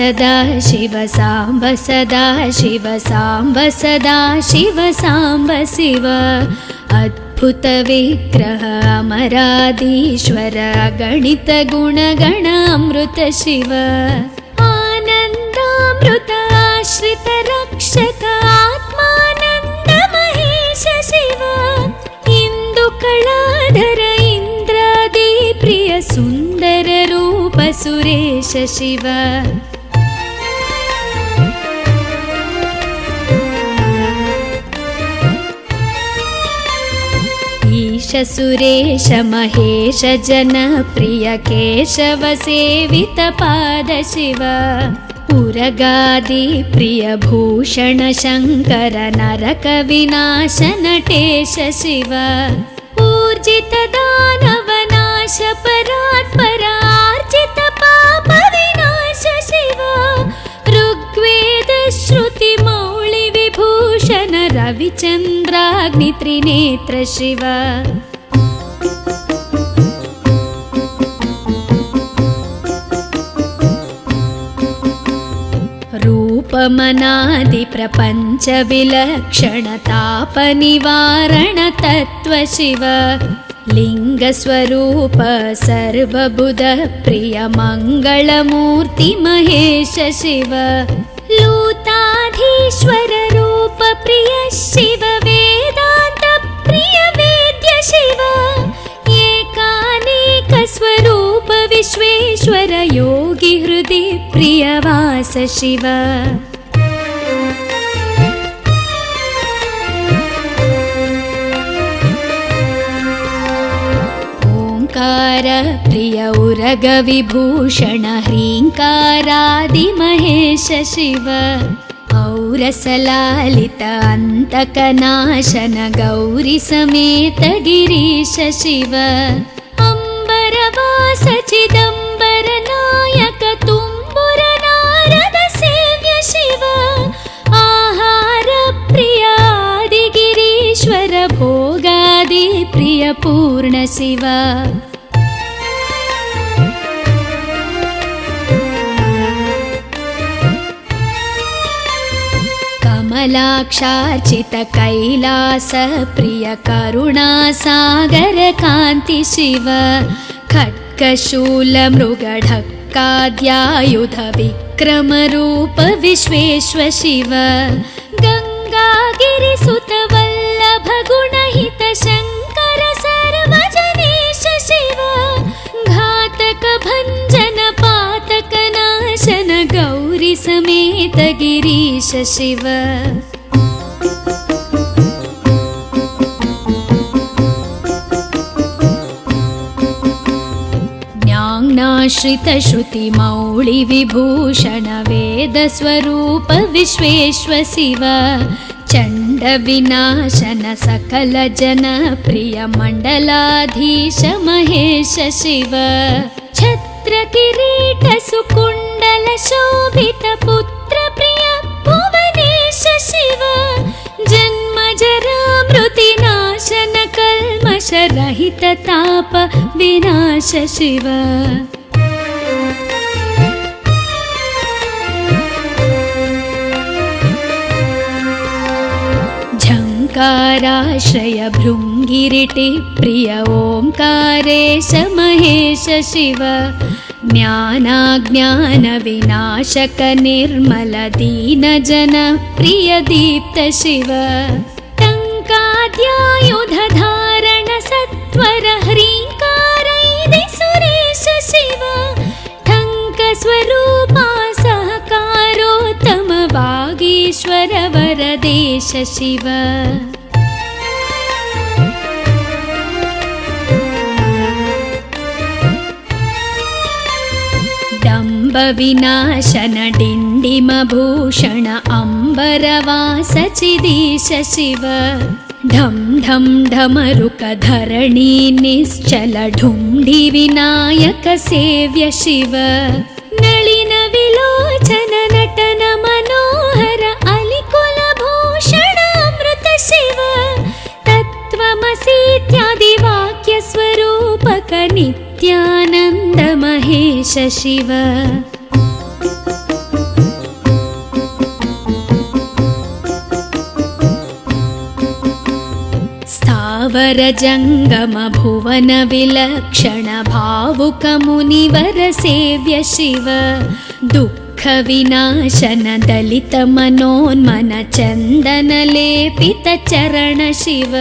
सदा शिव साम्ब सदा शिव साम्ब सदा शिव साम्ब शिव अद्भुत विग्रह अमराधीश्वर गणित गुणगण अमृत शिव आनन्दामृत आश्रित रक्षक आत्मानन्द महेश शिव इंदुकलाधर इंद्रादि प्रिय सुंदर रूप सुरेश शिव ईश सुरेश महेश जन प्रिय केशव सेवित पाद शिव उरगादि प्रिय भूषण शंकर नरक विनाश नटेश शिव ऊर्जित दानव नाश परात्परार्जित पाप विनाश शिव ऋग्वेद श्रुति मौळि विभूषण रविचंद्राग्नि त्रिनेत्र शिव रूपमनादि प्रपंच विलक्षण ताप निवारण तत्व शिव लिंग स्वरूप सर्वबुध प्रिय मंगलमूर्ति महेश शिव लूताधीश्वर रूप प्रिय शिव वेदांत प्रिय वेद्य शिव एकानेक स्वरूप विश्वेश्वर योगी हृदय प्रिय वास शिव ओंकार प्रिय उरग विभूषण ह्रींकारादि महेश शिव औरसलालित अंतकनाशन गौरी समेत गिरीश शिव अंबरवास चिदंबर नायक तुम्बुर नारद सेव्य शिव आहार प्रिय आदि गिरीश्वर भोगादि प्रिय पूर्ण शिव कमलाक्षार्चित कैलास प्रिय करुणा सागर कांति शिव खड्गशूल मृगढक्काद्यायुध विक्रम रूप विश्वेश्वर शिव गंगागिरिसुत वल्लभ गुणहित शंकर सर्वजनेश शिव घातक भंजन पातक नाशन गौरी समेत गिरीश शिव ज्ञानाश्रित श्रुति मौळि विभूषण वेद स्वरूप विश्वेश्वर शिव चंड विनाशन सकल जन प्रिय मंडलाधीश महेश शिव छत्र किरीट सुकुंडल शोभित पुत्र प्रिय भुवनेश शिव जन्म जरा मृति नाशन कल्मष रहित ताप विनाश शिव झंकाराश्रय भृंगिरिटि प्रिय ओंकारेश महेश शिव ज्ञानाज्ञान विनाशक निर्मल दीन जन प्रिय दीप्त शिव टंकाद्यायुध धारण सत्वर ह्रींकारैदि सुरेश शिव ठंक स्वरूपा सहकारोत्तम वागीश्वर वरदेश शिव विनाशन डिंडिम भूषण अंबरवास चिदीश शिव ढम ढम ढमरुक धरणी निश्चल ढुंढि विनायक सेव्य शिव नलिन विलोचन नटन मनोहर अलिकुल भूषण अमृत शिव तत्त्वमसीत्यादि वाक्य स्वरूपक नित्यानंद महेश शिव वर जङ्गम भुवन विलक्षण भावुक मुनिवर सेव्य शिव दुःख विनाशन दलित मनोन्मन चन्दन लेपित चरण शिव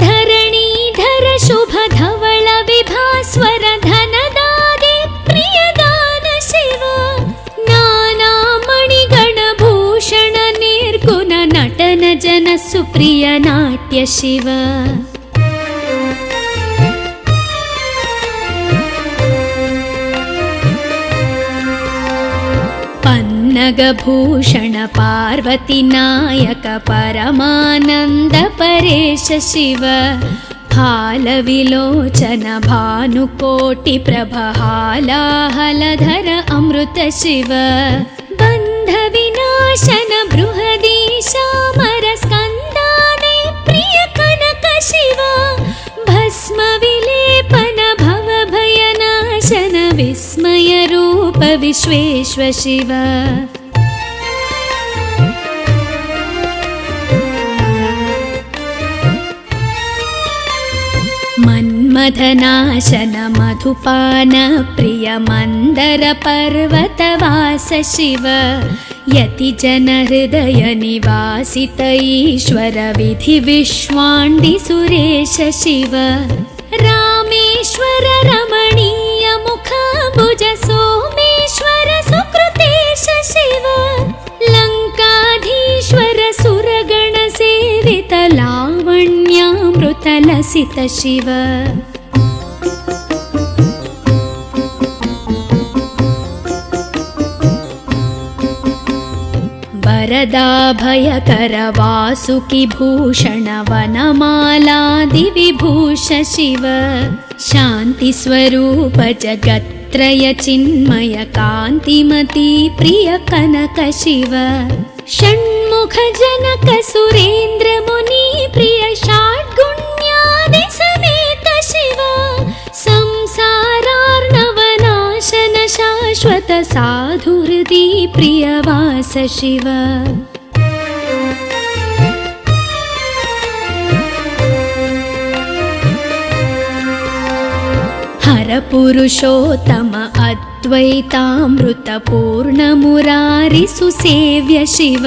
धरणीधर शुभ धवल विभास्वर धनदादि प्रियदान शिव नाना मणिगण भूषण निर्गुण नटन जन सुप्रिय नाट्य शिव पन्नगभूषण पार्वती नायक परमानन्द परेश शिव हालविलोचन भानुकोटि प्रभहालाहलधर अमृत शिव बन्ध विनाशन बृहदीशामर स्कन्दादि प्रिय कनक शिव भस्म विलेपन भव भयनाशन विस्मय रूप विश्वेश्व शिव मन्मथनाशन मधुपान प्रिय मन्दर पर्वतवास शिव यति जन हृदय निवासित ईश्वर विधि विश्वाण्डि सुरेश शिव रामेश्वर रमणीय मुखाम्बुज सोमेश्वर सुकृतेश शिव लङ्काधीश्वर सुरगण सेवित लावण्यामृत लसित शिव वरदाभयकर वासुकि भूषण वनमालादि विभूष शिव शान्ति स्वरूप जगत्त्रय चिन्मय कान्तिमती प्रिय कनक शिव षण्मुख जनक सुरेन्द्र मुनि प्रिय षड्गुण्यादि समेत शिव संसारार्णवनाशन शाश्वत साधुहृदि प्रियवास शिव हर पुरुषोत्तम अद्वैतामृत पूर्ण मुरारि सुसेव्य शिव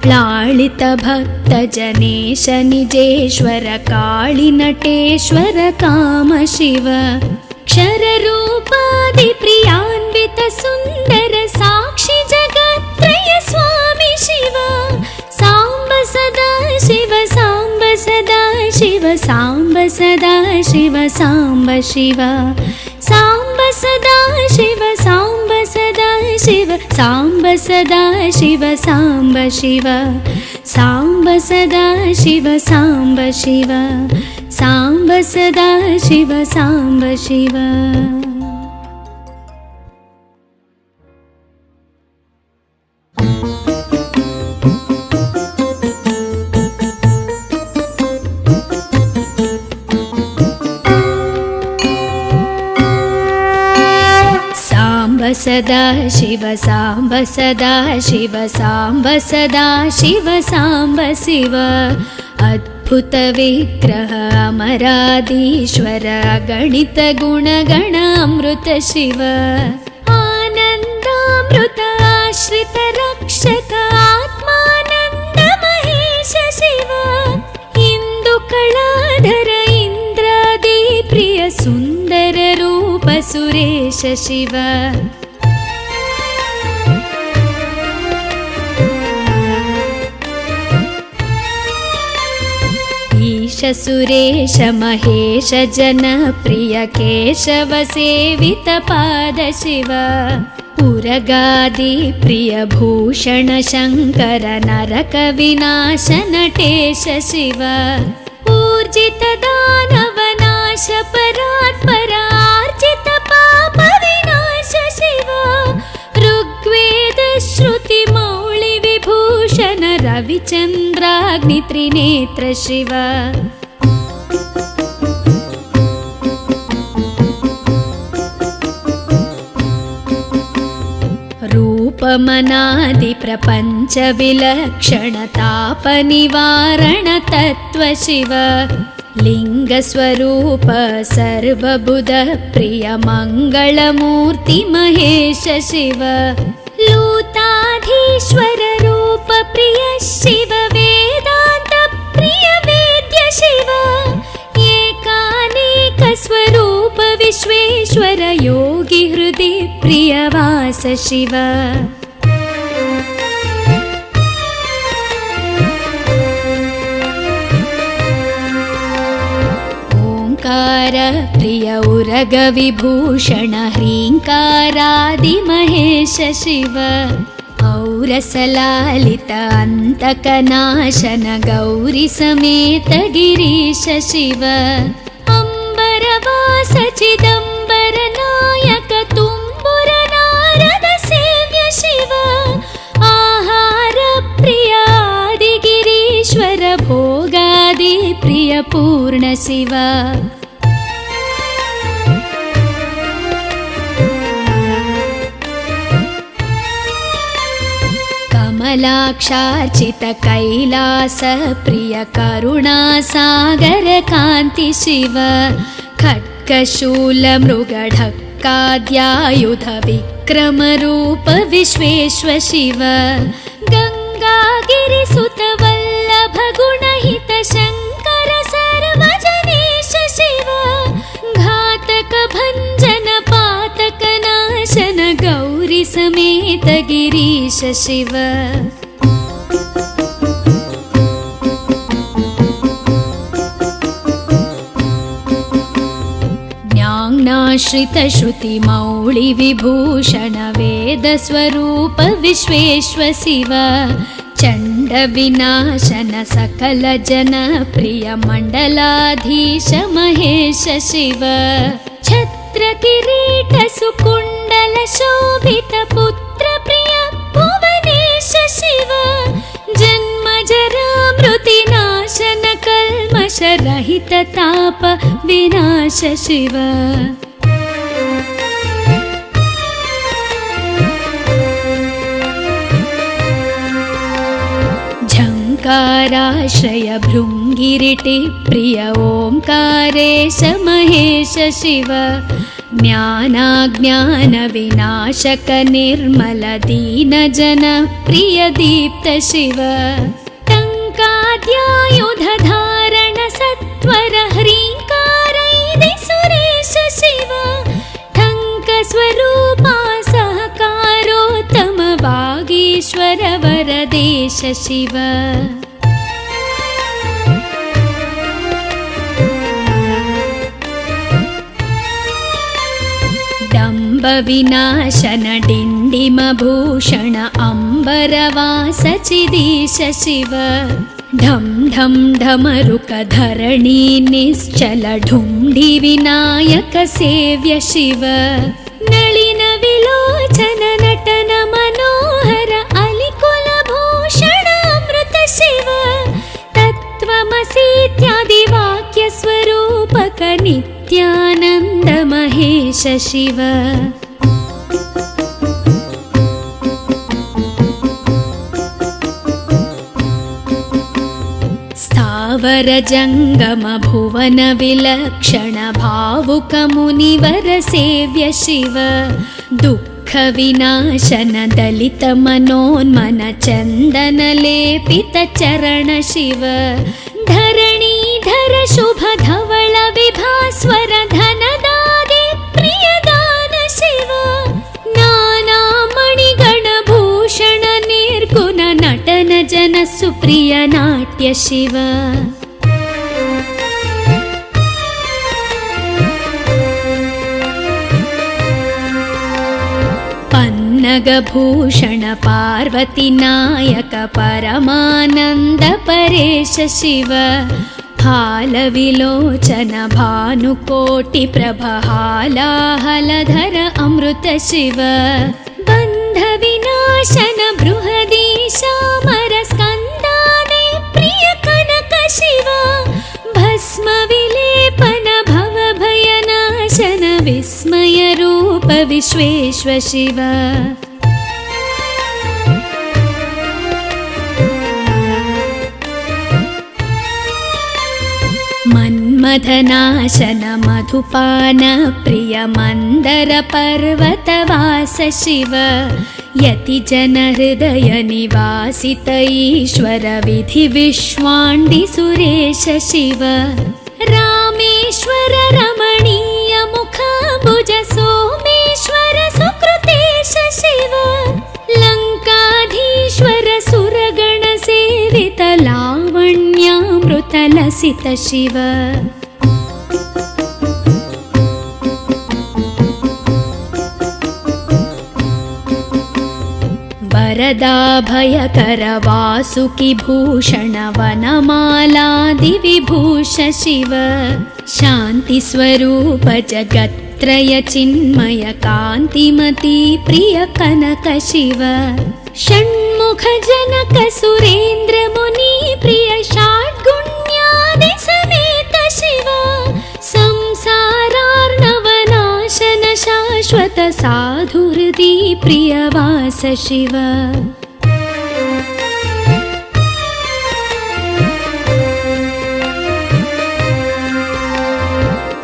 लालित भक्त जनेश निजेश्वर काळि नटेश्वर काम शिव क्षर रूपादि प्रियान्वित सुन्दर साक्षि जगत्त्रय स्वामी शिव साम्ब सदा शिव साम्ब सदा शिव साम्ब सदा शिव साम्ब शिव साम्ब सदा शिव साम्ब सदा शिव साम्ब सदा शिव साम्ब शिव साम्ब सदा शिव साम्ब शिव साम्ब सदा शिव साम्ब शिव सदा शिव साम्ब सदा शिव साम्ब सदा शिव साम्ब शिव अद्भुत विग्रह अमराधीश्वर गणित गुणगण अमृत शिव आनन्दामृत आश्रित रक्षक आत्मानन्द महेश शिव इंदु कलाधर इंद्रादि प्रिय सुन्दर रूप सुरेश शिव ईश सुरेश महेश जन प्रिय केशव सेवित पाद शिव उरगादि प्रिय भूषण शङ्कर नरक विनाश नटेश शिव ऊर्जित दानव नाश परात्पर आर्जित पाप विनाश शिव ऋग्वेद श्रुति मौळि विभूषण रविचन्द्राग्नि त्रिनेत्र शिव रूपमनादि प्रपञ्च विलक्षण ताप निवारण तत्व शिव लिङ्गस्वरूप सर्वबुध प्रिय मङ्गलमूर्ति महेश शिव लूताधीश्वर रूप प्रिय शिव वेदान्त प्रिय वेद्य शिव एकानेक स्वरूप विश्वेश्वर योगी हृदि प्रियवास शिव प्रिय उरग विभूषण ह्रीङ्कारादि महेश शिव औरसलालित अन्तकनाशन गौरी समेत गिरीश शिव अम्बरवास चिदम्बर नायक तुम्बुर नारद सेव्य शिव आहार प्रिय आदिगिरीश्वर भोगादि प्रिय पूर्ण शिव कमलाक्षार्चित कैलास प्रिय करुणासागर कान्ति शिव खड्गशूल मृगढक्काद्यायुध विक्रम रूप विश्वेश्वर शिव गङ्गागिरिसुत वल्लभ गुणहित शङ्कर सर्वजनेश शिव घातक भञ्जन पातक नाशन गौरी समेत गिरीश शिव ज्ञानाश्रित श्रुति मौळि विभूषण वेद स्वरूप विश्वेश्वर शिव चण्ड विनाशन सकल जन प्रिय मण्डलाधीश महेश शिव छत्र किरीट सुकुण्डल शोभित पुत्र प्रिय भुवनेश शिव जन्म जरा मृति नाशन कल्मष रहित ताप विनाश शिव झङ्काराश्रय भृङ्गिरिटि प्रिय ओङ्कारेश महेश शिव ज्ञानाज्ञान विनाशक निर्मल दीन जन प्रिय दीप्त शिव टङ्काद्यायुध धारण सत्वर ह्रीङ्कारैदि सुरेश शिव ठङ्क स्वरूपा सहकारोत्तम वागीश्वर वरदेश शिव डम्ब विनाशन डिण्डिम भूषण अम्बरवास चिदीश शिव ढं ढं ढमरुक धरणी निश्चल ढुण्ढि विनायक सेव्य शिव नलिन विलोचन नटन मनोहर अलिकुल भूषण अमृत शिव तत्त्वमसीत्यादि वाक्य स्वरूपक नित्यानन्द महेश शिव स्थावर जङ्गम भुवन विलक्षण भावुक मुनिवर सेव्य शिव दुःख विनाशन दलित मनोन्मन चन्दन लेपित चरण शिव धरणीधर शुभ धवल विभास्वर धनदादि प्रियदान शिव नाना मणिगण भूषण निर्गुण नटन जन सुप्रिय नाट्य शिव पन्नगभूषण पार्वती नायक परमानन्द परेश शिव हालविलोचन भानुकोटि प्रभ हालाहलधर अमृत शिव बन्ध विनाशन बृहदीशामर स्कन्दाने प्रिय कनक शिव भस्म विलेपन भव भयनाशन विस्मय रूप विश्वेश्वर शिव मन मन्मथनाशन मधुपान प्रिय मन्दर पर्वतवास शिव यतिजन हृदय निवासित ईश्वर विधि विश्वाण्डि सुरेश शिव रामेश्वर रमणीय मुखाम्बुज सोमेश्वर सुकृतेश शिव लङ्काधीश्वर सुरगण सेवित लावण्यामृत लसित शिव वरदाभयकर वासुकि भूषण वनमालादि विभूष शिव शान्ति स्वरूप जगत्त्रय चिन्मय कान्तिमती प्रिय कनक शिव षण्मुख जनक सुरेन्द्र मुनि प्रिय षड्गुण्यादि समेत शिव संसारार्णवनाशन शाश्वत साधुहृदि प्रियवास शिव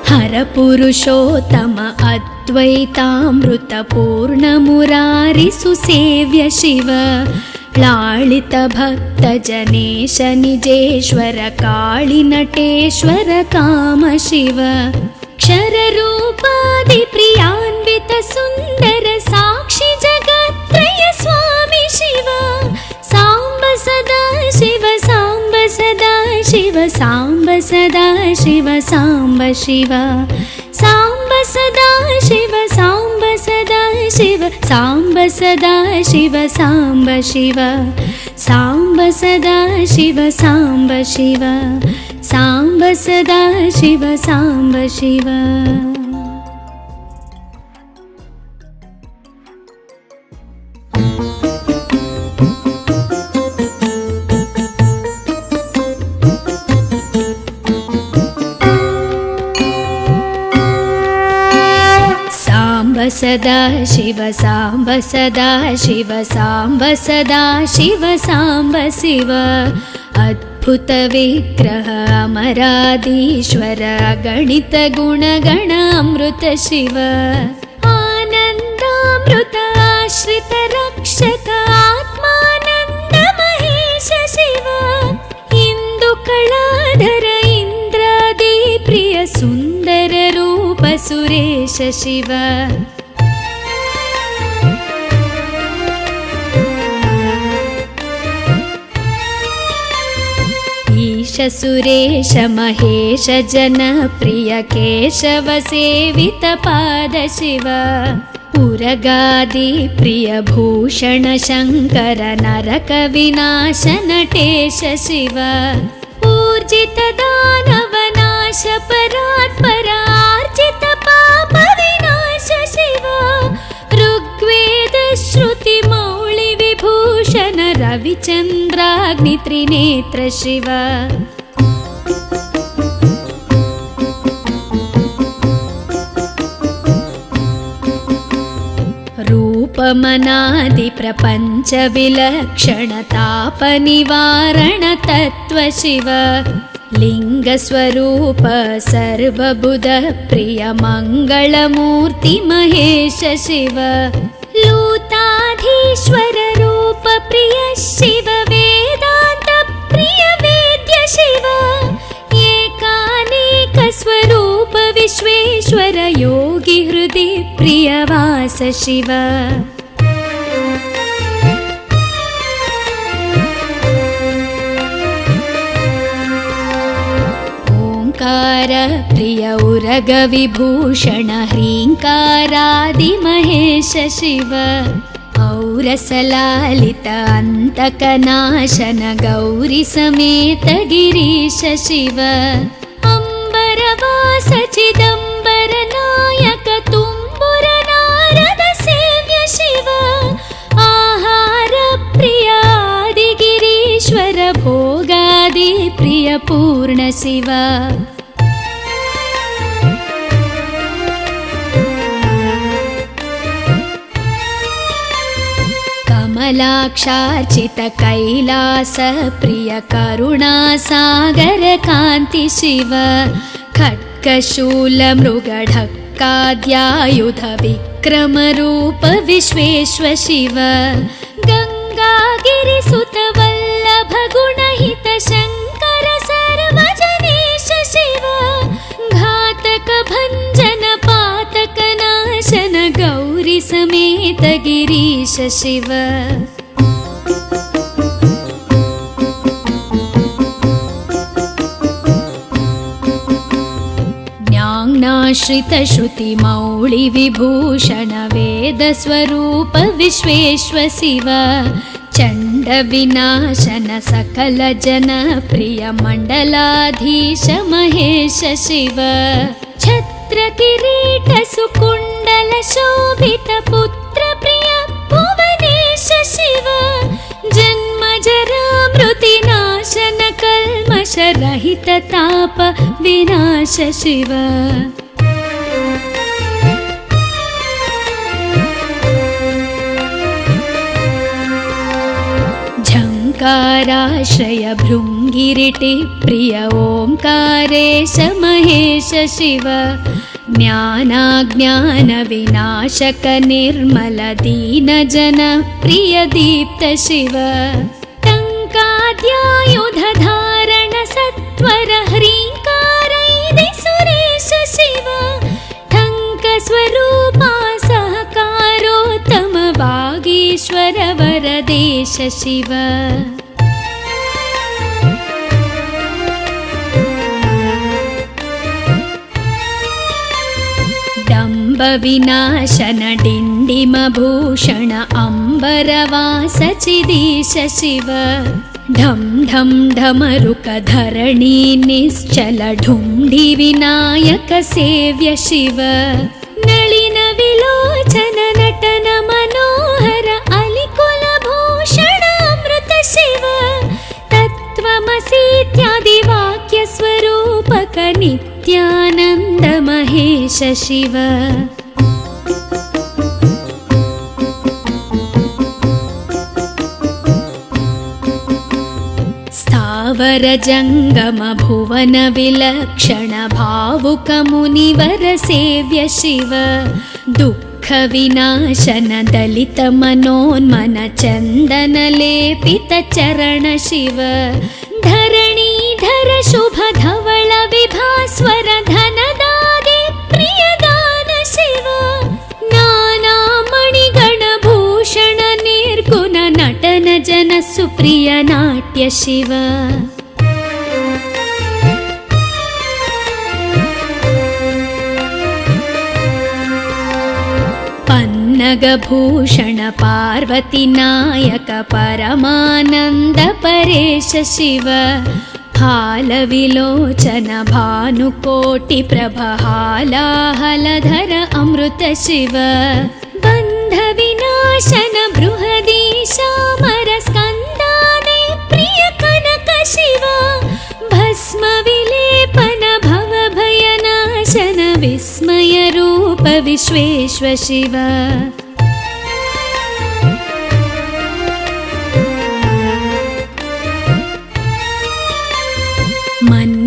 हर पुरुषोत्तम अद्वैतामृत पूर्ण मुरारि सुसेव्य शिव लालित भक्त जनेश निजेश्वर काळि नटेश्वर काम शिव क्षर रूपादि प्रियान्वित सुन्दर साक्षि जगत्त्रय स्वामी शिव साम्ब सदा शिव साम्ब सदा शिव साम्ब सदा शिव साम्ब शिव साम्ब सदा शिव साम्ब सदा शिव साम्ब सदा शिव साम्ब शिव साम्ब सदा शिव साम्ब शिव साम्ब सदा शिव साम्ब शिव सदा शिव साम्ब सदा शिव साम्ब सदा शिव साम्ब शिव अद्भुत विग्रह अमराधीश्वर गणित गुणगण अमृत शिव आनन्दामृत आश्रित रक्षक आत्मानन्द महेश शिव इंदु कलाधर इंद्रादि प्रिय सुन्दर रूप सुरेश शिव ईश सुरेश महेश जन प्रिय केशव सेवित पाद शिव उरगादि प्रिय भूषण शंकर नरक विनाश नटेश शिव ऊर्जित दानव नाश परात्पर आर्जित पाप विनाश शिव ऋग्वेद श्रुति मौळि विभूषण रविचन्द्राग्नि त्रिनेत्र शिव रूपमनादि प्रपंच विलक्षण ताप निवारण तत्व शिव लिंग स्वरूप सर्वबुध प्रिय मंगलमूर्ति महेश शिव लूताधीश्वर रूप प्रिय शिव वेदांत प्रिय वेद्य शिव एकानेक स्वरूप विश्वेश्वर योगी हृदि प्रियवास शिव ओंकार प्रिय उरग विभूषण ह्रींकारादि महेश शिव औरसलालित अंतकनाशन गौरी समेत गिरीश शिव अंबरवास चिदंबर नायक तुम्बुर नारद सेव्य शिव आहार प्रिय आदि गिरीश्वर भोगादि प्रिय पूर्ण शिव कमलाक्षार्चित कैलास प्रिय करुणा सागर कांति शिव खड्गशूलमृगढक्काद्यायुध विक्रमरूप विश्वेश्व शिव गङ्गागिरिसुत वल्लभ गुणहित शङ्कर सर्वजनेश शिव घातक भञ्जन पातक नाशन गौरी समेत गिरीश शिव ज्ञानाश्रित श्रुति मौळि विभूषण वेद स्वरूप विश्वेश्व शिव चण्ड विनाशन सकल जन प्रिय मण्डलाधीश महेश शिव छत्र किरीट सुकुण्डल शोभित पुत्र प्रिय भुवनेश शिव जन्म जरा मृति नाशन कल्मष रहित ताप विनाश शिव झङ्काराश्रय भृङ्गिरिटि प्रिय ओङ्कारेश महेश शिव ज्ञानाज्ञान विनाशक निर्मल दीन जन प्रिय दीप्त शिव टङ्काद्यायुध धारण सत्वर ह्रीङ्कारैदि सुरेश शिव ठङ्क स्वरूपा सहकारोत्तम वागीश्वर वरदेश शिव डम्ब विनाशन डिण्डिम भूषण अम्बरवास चिदीश शिव ढं ढं ढमरुक धरणी निश्चल ढुण्ढि विनायक सेव्य शिव नलिन विलोचन नटन मनोहर अलिकुल भूषण अमृत शिव तत्त्वमसीत्यादि वाक्य स्वरूपक नित्यानन्द महेश शिव स्थावर जङ्गम भुवन विलक्षण भावुक मुनिवर सेव्य शिव दुःख विनाशन दलित मनोन्मन चन्दन लेपित चरण शिव धरणीधर शुभ धवल विभास्वर धनदादि प्रियदान शिव नाना मणिगण भूषण निर्गुण नटन जन सुप्रिय नाट्य शिव पन्नगभूषण पार्वती नायक परमानन्द परेश शिव हालविलोचन भानुकोटि प्रभ हालाहलधर अमृत शिव बन्ध विनाशन बृहदीशामर स्कन्दाने प्रिय कनक शिव भस्म विलेपन भव भयनाशन विस्मय रूप विश्वेश्व शिव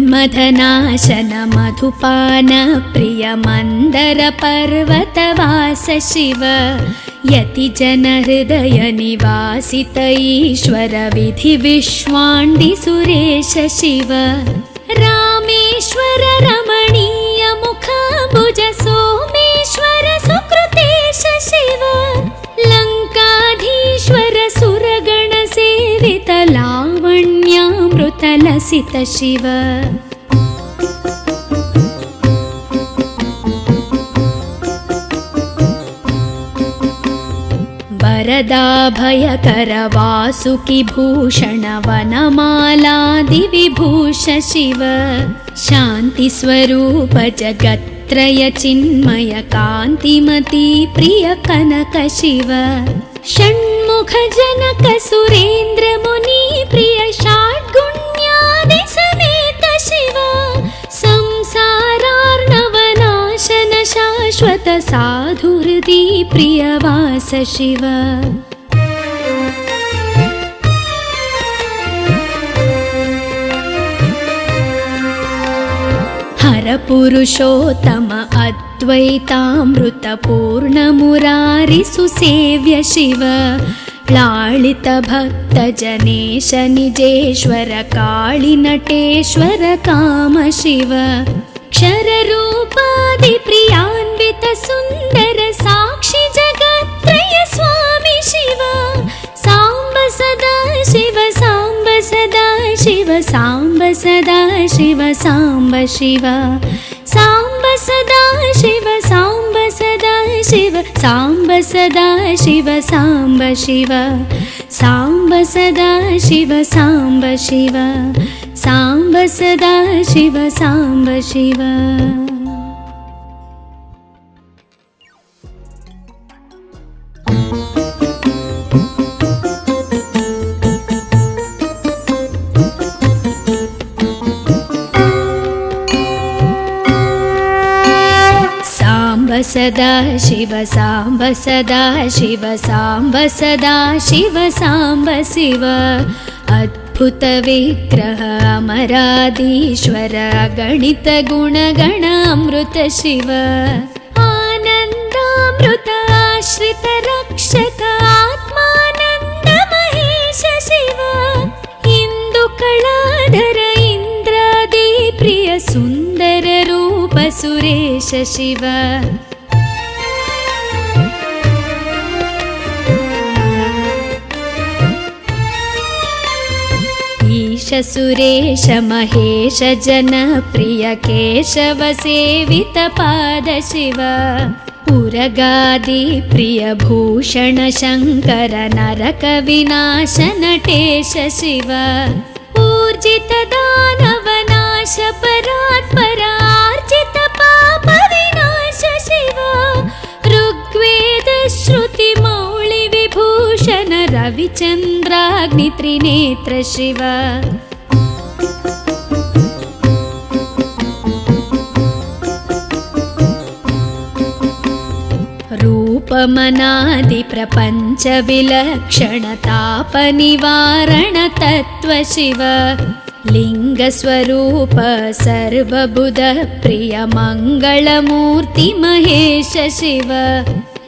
मन्मथनाशन मधुपान प्रिय मन्दर पर्वतवास शिव यति जन हृदय निवासित ईश्वर विधि विश्वाण्डि सुरेश शिव रामेश्वर रमणीय मुखाम्बुज सोमेश्वर सुकृतेश शिव लङ्काधीश्वर सुरगण सेवित लावण्यामृत लसित शिव वरदाभयकर वासुकि भूषण वनमालादि विभूष शिव शान्ति स्वरूप जगत्त्रय चिन्मय कान्तिमती प्रिय कनक शिव षण्मुख जनक सुरेन्द्र मुनि प्रिय षड्गुण्यादि समेत शिव संसारार्णवनाशन शाश्वत साधुहृदि प्रियवास शिव हर परपुरुषोत्तम अद्वैतामृतपूर्णमुरारिसुसेव्य शिव लालित भक्तजनेश निजेश्वर काळिनटेश्वर काम शिव क्षररूपादिप्रियान्वित सुन्दर साक्षि जगत्त्रय स्वामी शिव साम्ब सदा शिव साम्ब सदा शिव साम्ब सदा शिव साम्ब शिव साम्ब सदा शिव साम्ब सदा शिव साम्ब सदा शिव साम्ब शिव साम्ब सदा शिव साम्ब शिव साम्ब सदा शिव साम्ब शिव। साम्ब सदा शिव साम्ब सदा शिव साम्ब सदा शिव साम्ब शिव अद्भुत विग्रह अमराधीश्वर गणित गुणगण अमृत शिव आनन्दामृत आश्रित रक्षक आत्मानन्द महेश शिव इंदु कलाधर इंद्रादि प्रिय सुंदर रूप सुरेश शिव ईश सुरेश महेश जनप्रिय केशव सेवित पाद शिव उरगादि प्रिय भूषण शंकर नरक विनाश नटेश शिव ऊर्जित दानव नाश परात्पर आर्जित पाप विनाश शिव ऋग्वेद श्रुति मौळि विभूषण रविचन्द्राग्नि त्रिनेत्र शिव रूपमनादि प्रपंच विलक्षण ताप निवारण तत्व शिव लिंग स्वरूप सर्वबुध प्रिय मंगलमूर्ति महेश शिव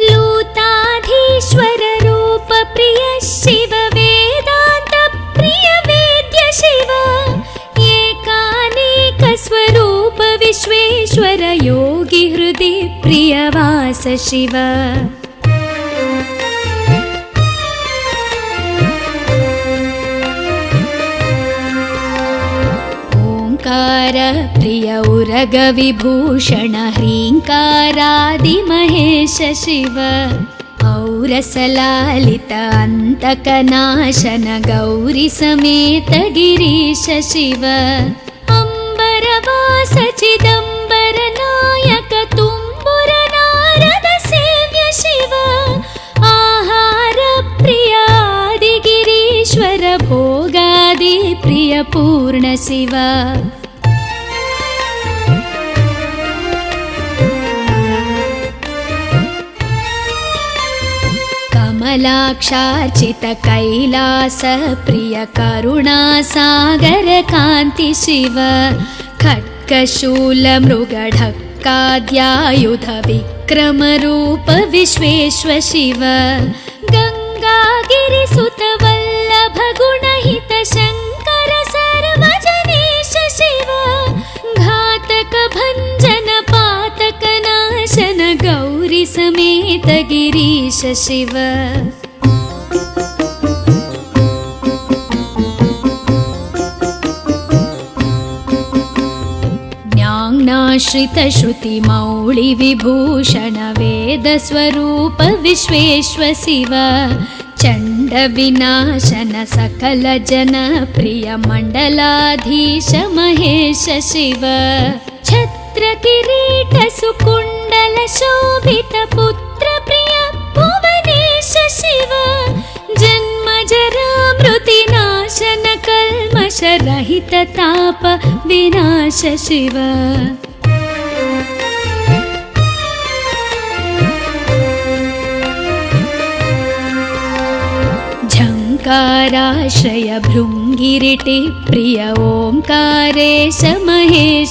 लूताधीश्वर रूप प्रिय शिव वेदांत प्रिय वेद्य शिव एकानेक स्वरूप विश्वेश्वर योगी हृदि प्रिय वास शिव ओंकार प्रिय उरग विभूषण ह्रींकारादि महेश शिव औरसलालित अंतकनाशन गौरी समेत गिरीश शिव अंबरवास चिदंबर नायक तुम्बुर नारद सेव्य शिव आहार प्रिय आदि गिरीश्वर भोगादि प्रिय पूर्ण शिव कमलाक्षार्चित कैलास प्रिय करुणा सागर कांति शिव खड्गशूल मृगढक्काद्यायुध विक्रम रूप विश्वेश्वर शिव गंगागिरिसुत वल्लभ गुणहित शंकर सर्वजनेश शिव घातक भंजन पातक नाशन गौरी समेत गिरीश शिव ज्ञानाश्रित श्रुति मौळि विभूषण वेद स्वरूप विश्वेश्वर शिव चंड विनाशन सकल जन प्रिय मंडलाधीश महेश शिव छत्र किरीट सुकुंडल शोभित पुत्र प्रिय भुवनेश शिव जन्म जरा मृति नाशन कल्मष रहित ताप विनाश शिव झंकाराश्रय भृंगिरिटि प्रिय ओंकारेश महेश